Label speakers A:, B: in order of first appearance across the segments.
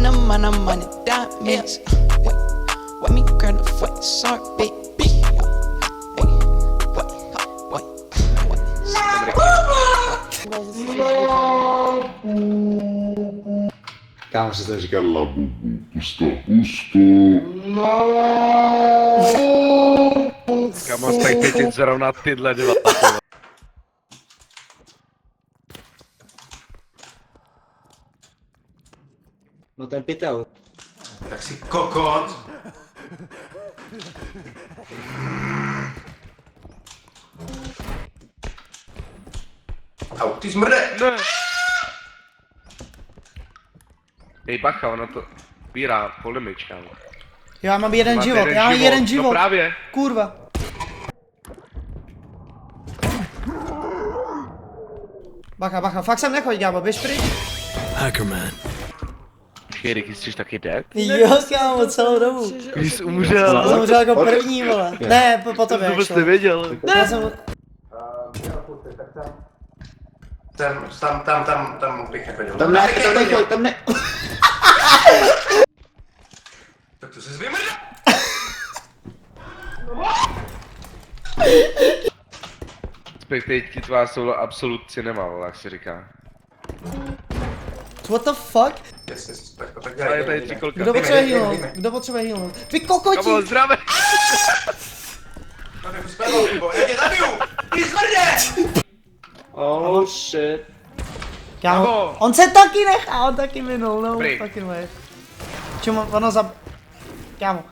A: in the money, diamonds. Let me grab the foot, sorry, baby.
B: Kámo se to říká
C: Kámo, tak teď zrovna tyhle dva.
B: No ten pytel.
D: Tak si kokot. Au, ty zmrde!
C: Ne. Ej, bacha, ono to bírá full damage, kámo.
E: Já mám jeden
C: Máte
E: život, já mám jeden život.
C: No právě.
E: Kurva. Bacha, fakt sem nechoď, Gábo, běž pryč.
F: Hackerman.
C: Počkej, Ricky, jsi taky dead?
E: Jo, kámo, celou dobu.
C: Ty jsi umřel.
E: Jsem umřel jako první, vole. Ne, po tobě,
C: To vůbec
E: actually.
C: nevěděl.
E: Já jsem...
D: Tam bych nechodil.
B: Tam ne, tam ne.
D: Tak to se zvymrdá!
C: Spectate tvá solo absolut cinema, vole, jak se říká.
E: What the fuck?
D: Yes, tak
C: A je
D: dělej,
C: tady
D: dělej.
C: trikolka.
E: Kdo potřebuje
D: Dejme.
E: healnout? Kdo potřebuje healnout? Vy kokoti!
C: Kámo, zdravé.
D: No tak zpěval, já tě zabiju! Ty zmrdě!
B: Oh shit.
E: Kámo,
C: Kámo.
E: on se taky nechá, on taky minul, no
C: Dobrý.
E: fucking way. Čemu ono Kámo.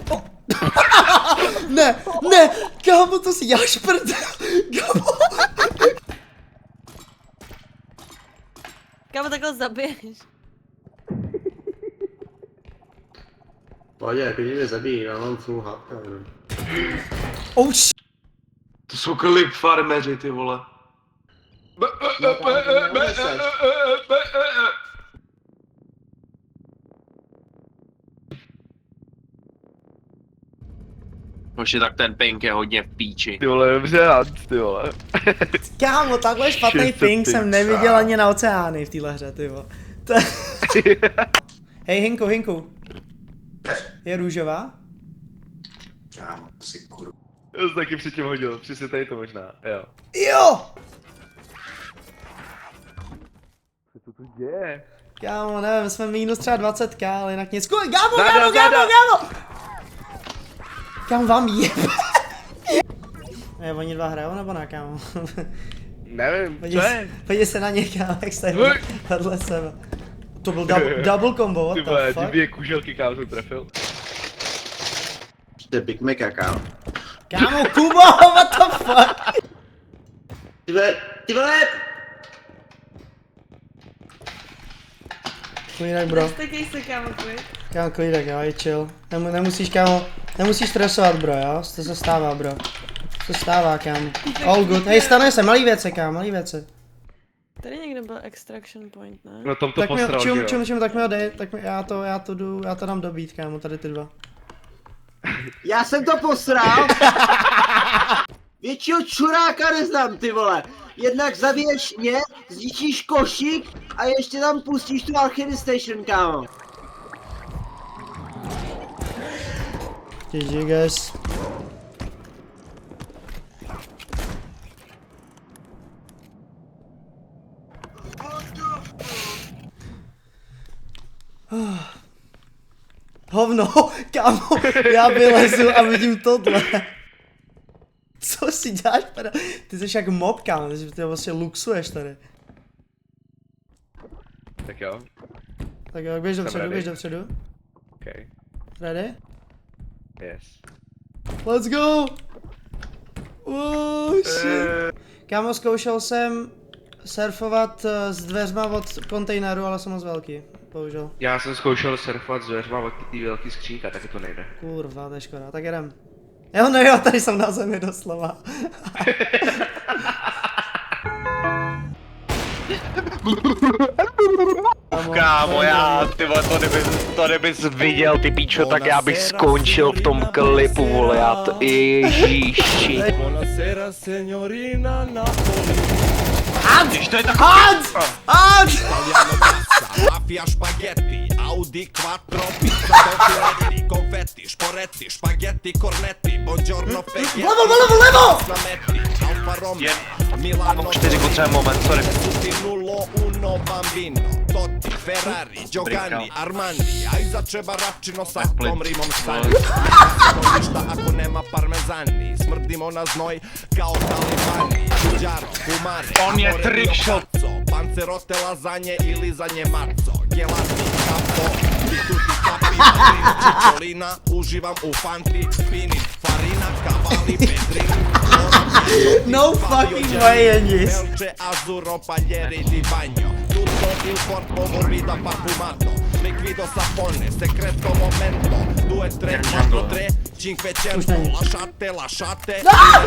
E: Oh. ne, kámo, to si děláš prdel, kámo.
G: Kámo, takhle zabiješ.
B: Pohodě, klidně mě zabíjí, já mám full HP.
E: Oh shit.
C: To jsou kolik farmeři, ty vole.
H: Hoši, tak ten ping je hodně v píči.
C: Ty vole, dobře rád, ty vole.
E: Kámo, takhle špatný
C: 600
E: ping jsem
C: ping.
E: neviděl ani na oceány v téhle hře, ty vole. Hej, Hinku. Je růžová?
D: Kámo, si kurva.
C: Já jsem taky předtím hodil, přesně tady to možná, jo.
E: Jo!
C: Co to tu děje?
E: Kámo, nevím, jsme minus třeba 20k, ale jinak nic. Gámo! Kámo, vám jebe. Ne, oni dva hrajou nebo ne, kámo?
C: Nevím, co je?
E: Podívej se na ně, kámo, jak jste vedle sebe. To byl double combo, what
C: Ty
E: the
C: vole,
E: fuck?
C: dvě kuželky, kámo, jsem trefil.
B: To je Big Mac, kámo.
E: Kámo, Kubo, what the fuck?
B: Ty vole!
E: Klídek, bro.
G: Stekej se, kámo, klid.
E: Kámo, klídek, jo, je chill. Nemusíš, kámo, nemusíš stresovat, bro, jo? To se stává, bro. To se stává, kámo. All good. Hej, stane se, malý věci, kámo, malý věci.
G: Tady někde byl extraction point, ne?
C: No tom to
E: Tak mi,
C: posral, že jo?
E: čum, tak mi ho dej, tak mi, já to dám dobít, kámo, tady ty dva.
B: Já jsem to posral! Většího čuráka neznám, ty vole! Jednak zabiješ mě, zničíš košík a ještě tam pustíš tu Alchemy Station, kámo.
E: GG, guys. Hovno, kámo, já vylezu a vidím tohle. Co si děláš tady? Ty jsi jak mob, kámo, ty vlastně luxuješ tady.
C: Tak jo,
E: Tak jo, běž dopředu,
C: ready.
E: běž dopředu.
C: okej.
E: Ready?
C: Yes.
E: Let's go! Oh shit. Kámo, zkoušel jsem surfovat s dveřma od kontejneru, ale jsem moc velký, bohužel.
C: Já jsem zkoušel surfovat s dveřma od té velký skřínka, taky to nejde.
E: Kurva, to je škoda, tak jedem. Jo, no jo, tady jsem na zemi doslova.
H: Kámo, já, ty vole, to nebys viděl, ty píčo, tak já bych skončil v tom klipu, vole, já to, ježíši.
F: Buonasera signorina Napoli.
H: Když to je tak...
E: Hans! Hans!
F: Mafia spaghetti, Audi quattro, pizza doppio, confetti, sporetti, spaghetti, cornetti, buongiorno spaghetti,
E: Vlevo!
F: slametti, Alfa Romeo, Milano,
H: 4 potřebujeme moment, sorry.
F: tutti nullo, uno bambino, Totti, Ferrari, Giovanni, Armani, aj za třeba rapčino sa tom rimom stani. Ništa ako nema parmezani, smrdimo na znoj kao talibani, Đuđaro, Humare,
H: On je
F: Amore,
H: trick shot.
F: pancerote, lazanje ili zanje maco, gelati, kapo, bituti, kapi, madrin, čičolina, uživam u fanti, spini, farina, kavali, pedrini,
E: No fucking way, Engis.
F: Melce, azzurro, paglieri di bagno, tutto il corpo morbida parfumato, liquido sapone, segreto momento, 2, 3, 4, 3, 500, lasciate,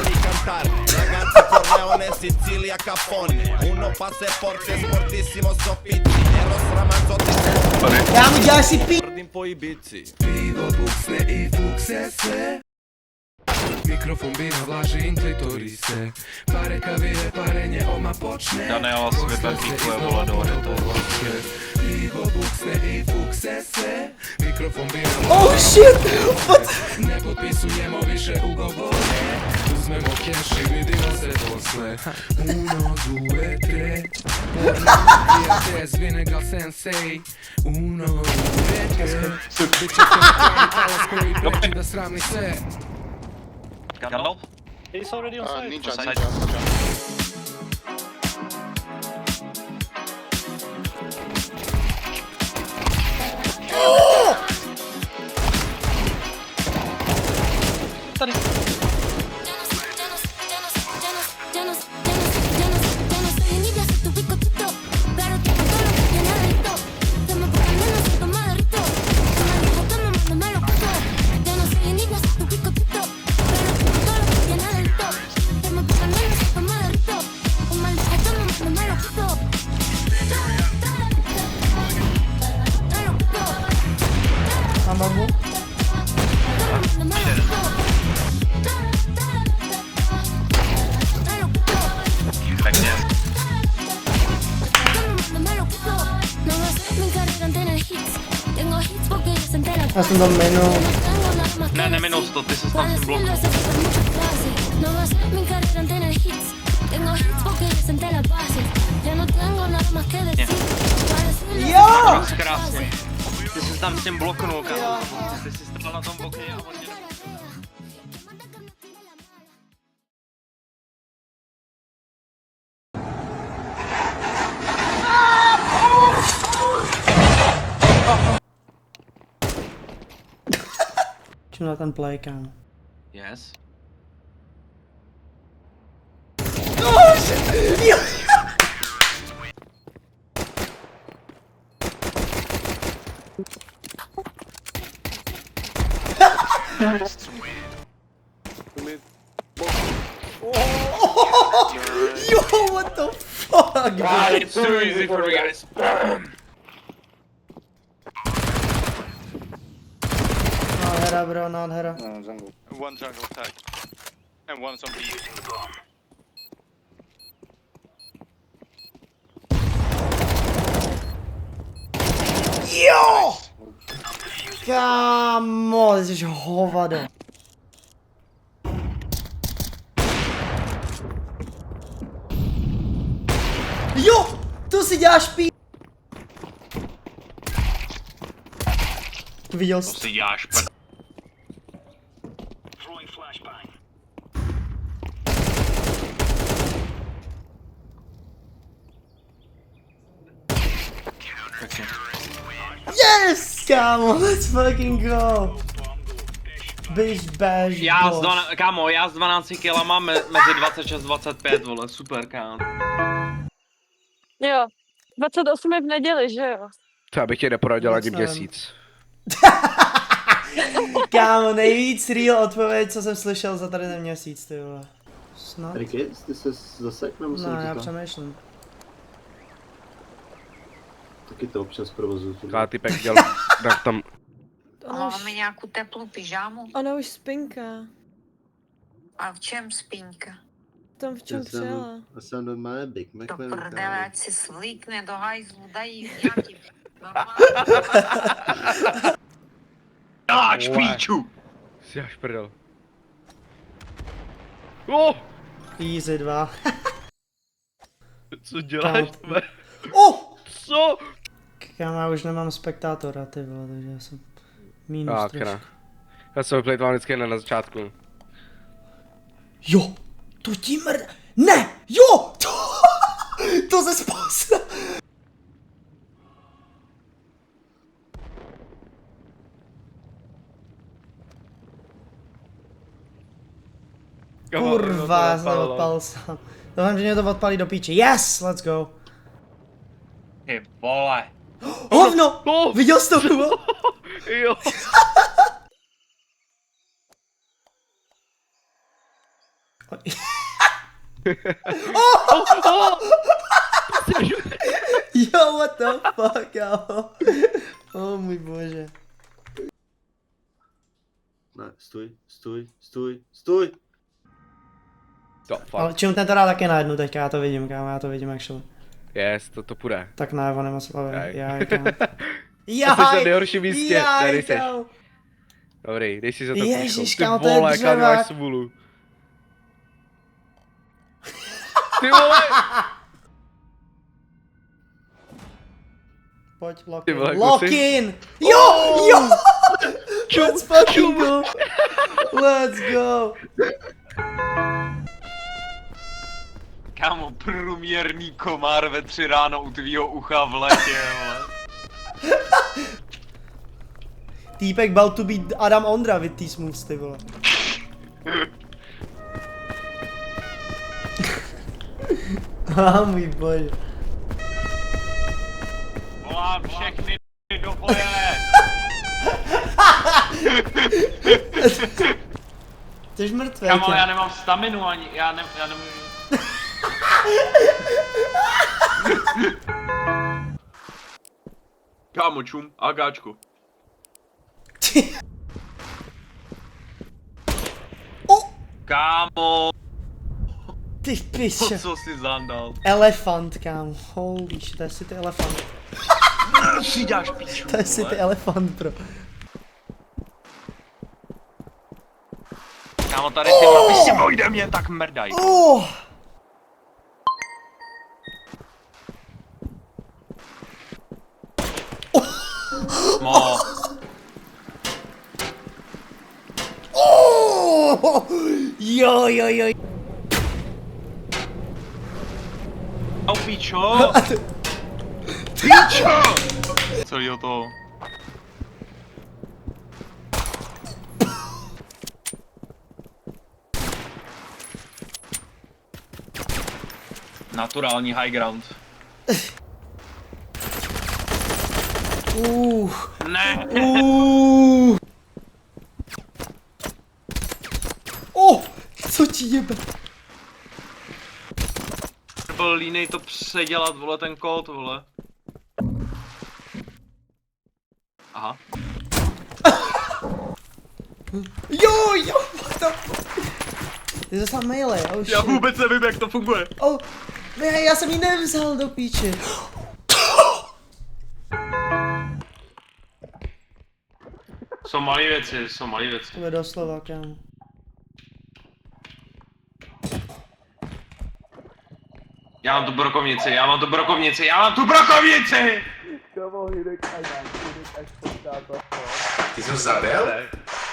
F: di cantare, ragazzi Corleone, Sicilia, Capone, uno passaporte sportissimo, Soffici, Eros Ramazzotti,
E: Kámo, děláš si pí...
F: Ordin po Ibici.
I: Mikrofon bíha vláži inklitorise. Pare kavie, parenje oma počne.
H: Daniela světelky tvoje vole do
I: Pivo buksne i fukse se. Mikrofon bíha
E: Oh shit! What?
I: nepodpisujemo više ugovore. Uzmemo cash i vidimo se posle. Uno, due, tre. Porno, Vinegal Sensei. Uno, due, tre. Biće se na talas koji preči da sravni se.
H: Gandalf?
J: He's already on site.
H: Ninja.
E: Mám babu?
H: Pěkně.
E: Já jsem tam minul.
H: Ne, neminul jsi to, ty jsi tam s tím blokem.
E: Jo!
H: Krásně. Ty jsi tam s tím bloknul, kámo. Ty jsi stál na tom okně a on tě...
E: Čím na ten play, kámo?
H: Yes.
E: Yo, what the fuck?
H: It's too easy for you guys.
E: Nádhera, bro, nádhera.
J: One jungle tag. And one's on B.
E: Jo! Kámo, ty jsi hovado. Jo! To si děláš pí... Viděl
H: To
E: jsi?
H: si děláš pr...
E: Yes! Kámo, let's fucking go! Bitch bash,
H: Kámo, já s 12 kg mám mezi 26-25, vole, super, kámo.
G: Jo, 28 je v neděli, že jo?
C: To já bych tě neporadil ani
E: Vůbec nevím.
C: měsíc.
E: Kámo, nejvíc real odpověď, co jsem slyšel za tady ten měsíc, ty vole. Snad?
B: Ricky, ty se zasek, nebo jsem
E: No, já
B: říkal?
E: přemýšlím.
B: Taky to občas provozuju.
C: Ká typek děl, tak tam...
G: Ona
K: nějakou teplou pyžámu?
G: Ona už spinká.
K: A v čem spínka?
G: Tam v čem přijela?
B: Já jsem normálně Big Mac.
G: Do
B: nevím,
G: prdele, ať si svlíkne do hajzlu, dají nějaký
H: Dáš píču!
C: Si až prdel.
E: Easy 2.
C: Co děláš? Co?
E: Já už nemám spektátora, ty vole, takže já jsem minus trošku.
C: Já jsem plejtval vždycky na začátku.
E: Jo, to ti Ne, jo, to se spásne. Kurva, já jsem odpal sám. Doufám, že mě to odpalí do píči. Yes, let's go.
H: Ty vole.
E: Hovno, viděl jsi to?
C: Jo.
E: Yo, what the fuck, kámo. Oh můj bože.
B: Ne, stůj.
E: Ale čím ten to dá taky na jednu teďka, já to vidím, kámo, já to vidím actually.
C: Yes, to půjde.
E: Tak ne, on je moc hlavě, jaj, kámo.
C: Jsi na nejhorším místě, tady seš.
E: kámo.
C: Dobrý, dej si za to
E: Ježiš,
C: píčkou.
E: kámo,
C: Ty
E: to je
C: vole, jaká
E: dřevák.
C: máš smůlu. Ty vole!
E: Pojď, lock
C: Ty
E: in.
C: vole,
E: Lock
C: kluci.
E: in! Jo! Let's fucking go! Let's go!
H: Kámo, průměrný komár ve 3 ráno u tvýho ucha v letě, vole.
E: Týpek bal to být Adam Ondra with these moves, ty vole. Můj bože.
H: Volám všechny do boje.
E: Jsi mrtvý.
H: Kámo, já nemám staminu ani, já nemůžu. Kámo, čum, agáčku. Kámo,
E: Ty piče.
H: co jsi zandal?
E: Elefant, kámo. Holy shit, to je City Elefant.
H: Si děláš píču,
E: To je City Elefant, bro.
H: Kámo, tady ty mapy si ode mě tak mrdaj. Mo.
E: Jo.
H: Au píčo. Píčo. Co je to? Naturální high ground. Ne.
E: Co ti jebe?
H: Byl línej to předělat, vole, ten kód, vole. Aha.
E: Jo, what the fuck? Ty jsi tam melee, oh shit.
H: Já vůbec nevím, jak to funguje.
E: Ne, já jsem ji nevzal do píči.
H: Jsou malý věci,
E: To je doslova, kámo.
H: Já mám tu brokovnici!
D: Ty jsi ho zabil?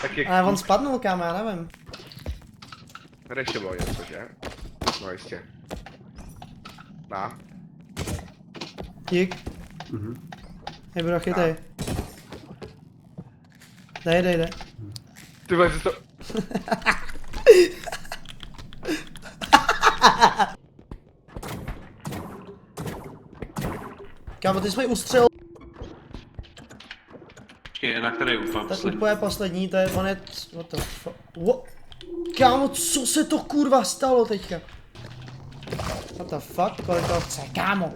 C: Tak je...
E: Ale on spadnul, kámo, já nevím.
C: Tady ještě bylo něco, že? No jistě. Má.
E: Dík. Hej bro, chytej. Dej.
C: Ty vole, jsi to...
E: Kámo, ty jsi mi ustřelil.
H: Počkej, na který úplně
E: Tak úplně poslední, to je, on je, what the fuck, kámo, co se to kurva stalo teďka? What the fuck, kolik toho chce, kámo?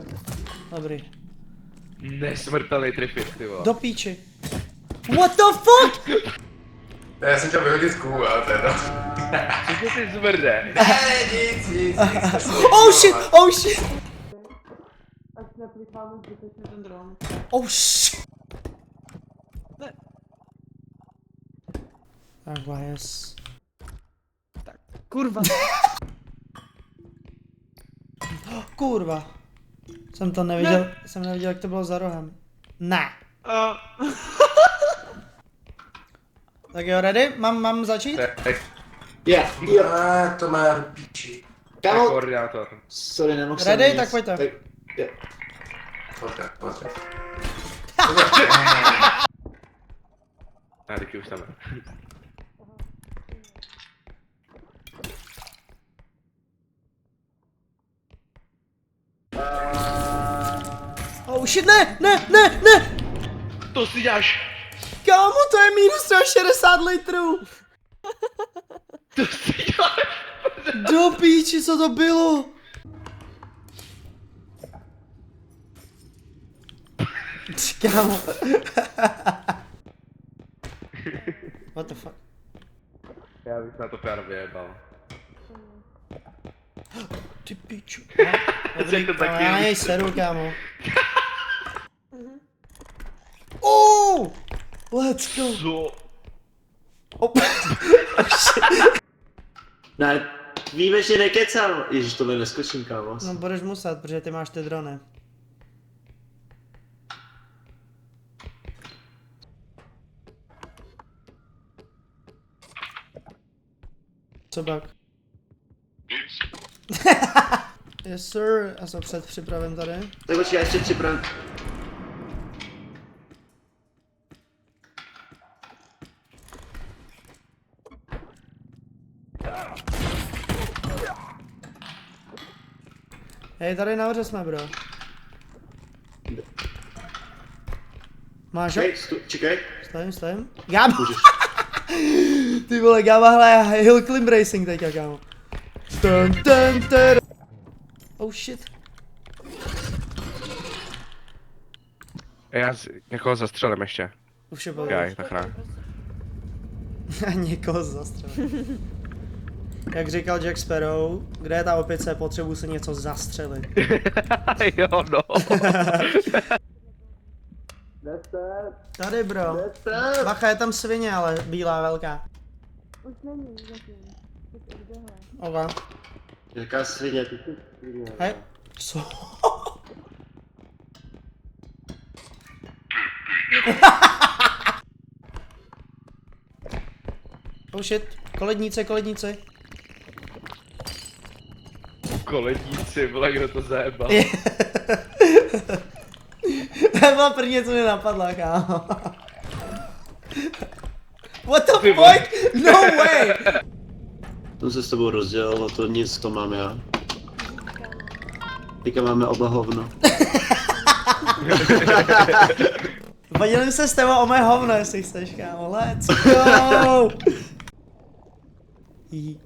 E: Dobrý.
C: Nesmrtelný trifit, ty vole.
E: Do píči. What the fuck?
D: Já jsem chtěl vyhodit z kůl, ale teda.
C: Co ty zmrde?
D: Nic.
E: Oh shit, oh shit.
A: Až neplicháme zbytečně ten dron.
E: Oh shit. Takhle, yes.
A: Kurva.
E: Kurva. Jsem to neviděl, jsem neviděl, jak to bylo za rohem. Ne. Tak jo, ready? Mám začít?
B: Yeah.
D: To má píči.
B: Kámo,
C: Koordinátor.
B: sorry, nemohl jsem
E: Ready?
B: nic.
E: Tak pojďte.
D: Pojď.
C: A Ricky už tam je.
E: Oh shit, ne.
C: To si děláš.
E: Kámo, to je minus 160 litrů.
C: To si děláš.
E: Do píči, co to bylo? Kámo. What the fuck?
C: Já bych na to pár vyjebal.
E: Ty piču.
C: Řekl to taky.
E: Já nej seru, kámo. Oh! Let's go.
C: Co?
E: Oh.
B: Ne, víme, že nekecám. Ježiš, tohle neskočím, kámo.
E: No budeš muset, protože ty máš ty drony. Co bak? Yes sir, já jsem předpřipraven tady.
B: Tak počkej, já ještě připravím.
E: Hej, tady nahoře jsme, bro. Máš ho?
B: Čekej.
E: Stojím. Gámo! Ty vole, gámo, hele, hill climb racing teďka, kámo. Oh shit.
C: Já někoho zastřelím ještě.
E: Už je bylo.
C: Jaj, tak ne.
E: Někoho zastřelit. Jak říkal Jack Sparrow, kde je ta opice, potřebuji se něco zastřelit.
C: Jo, no.
E: Tady, bro. Bacha, je tam svině, ale bílá, velká.
G: Už není zatím.
E: Ova.
B: Jaká svině, ty svině.
E: Hej. Co? Oh shit. Kolednice.
C: Koledníci, vole, kdo to zajebal.
E: To byla první, co mě napadla, kámo. What the fuck? No way!
B: To se s tebou rozdělil, no to nic, to mám já. Teďka máme oba hovno.
E: Podělím se s tebou o mé hovno, jestli chceš, kámo. Let's go! Ty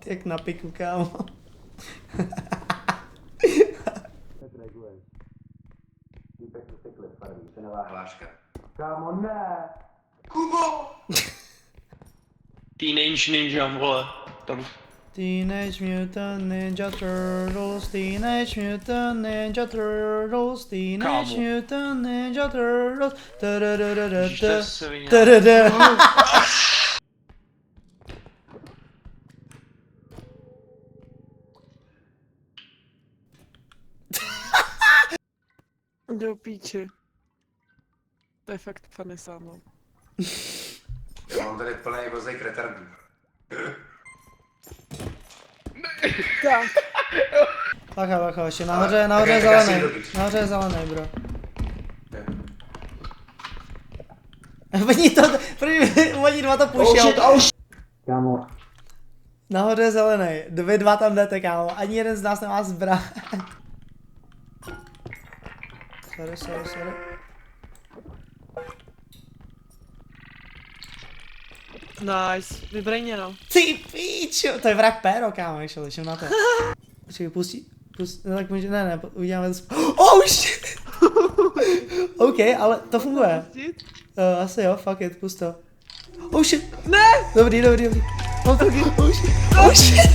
E: jak na piku, kámo.
D: Kámo, ne.
H: Teenage Ninja, vole. Tam.
E: Teenage Mutant Ninja Turtles, Teenage Mutant Ninja Turtles, Teenage
H: Kámo.
E: Mutant Ninja Turtles.
H: Ježiš, to je svině.
A: Do píči. To je fakt funny samo.
D: Já mám tady plný vozejk retardů.
A: Tak.
E: Bacha, ještě nahoře je zelený. Nahoře je zelený, bro. Oni dva to puštěl.
B: Kámo.
E: Nahoře je zelený. Vy dva tam jdete, kámo. Ani jeden z nás nemá zbraň. Sorry.
A: Nice. Vybrejněno.
E: Ty píčo, to je vrak péro, kámo, ještě liším na to. Počkej, pustí, no tak může, ne, uděláme to. Oh shit! OK, ale to funguje. Asi jo, fuck it, pust to. Oh shit!
A: Ne!
E: Dobrý. Mám taky... Oh shit!